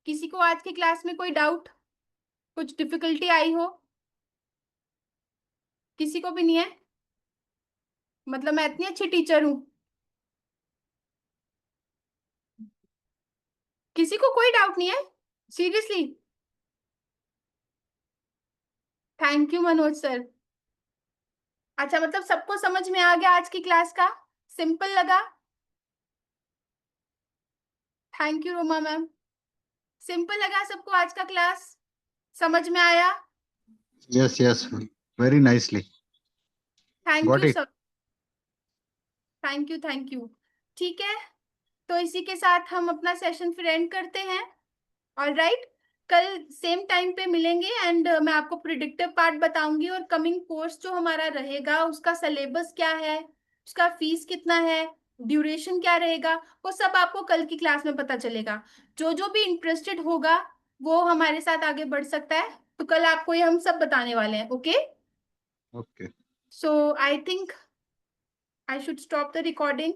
[SPEAKER 1] किसी को आज की क्लास में कोई डाउट, कुछ डिफिकल्टी आई हो? किसी को भी नहीं है? मतलब मैं इतनी अच्छी टीचर हूँ, किसी को कोई डाउट नहीं है seriously? Thank you Manoj sir. अच्छा मतलब सबको समझ में आ गया आज की क्लास का, सिंपल लगा? Thank you Roma ma'am. Simple लगा सबको आज का क्लास, समझ में आया?
[SPEAKER 4] Yes yes, very nicely
[SPEAKER 1] thank
[SPEAKER 4] got
[SPEAKER 1] you
[SPEAKER 4] it.
[SPEAKER 1] Sir, thank you thank you. ठीक है, तो इसी के साथ हम अपना सेशन फिर एंड करते हैं। ऑलराइट, कल सेम टाइम पे मिलेंगे, एंड मैं आपको प्रिडिक्टिव पार्ट बताऊंगी, और कमिंग कोर्स जो हमारा रहेगा उसका सिलेबस क्या है, उसका फीस कितना है, ड्यूरेशन क्या रहेगा, वो सब आपको कल की क्लास में पता चलेगा। जो जो भी इंटरेस्टेड होगा वो हमारे साथ आगे बढ़ सकता है, तो कल आपको ये हम सब बताने वाले हैं, okay.
[SPEAKER 4] Okay.
[SPEAKER 1] So I think I should stop the recording.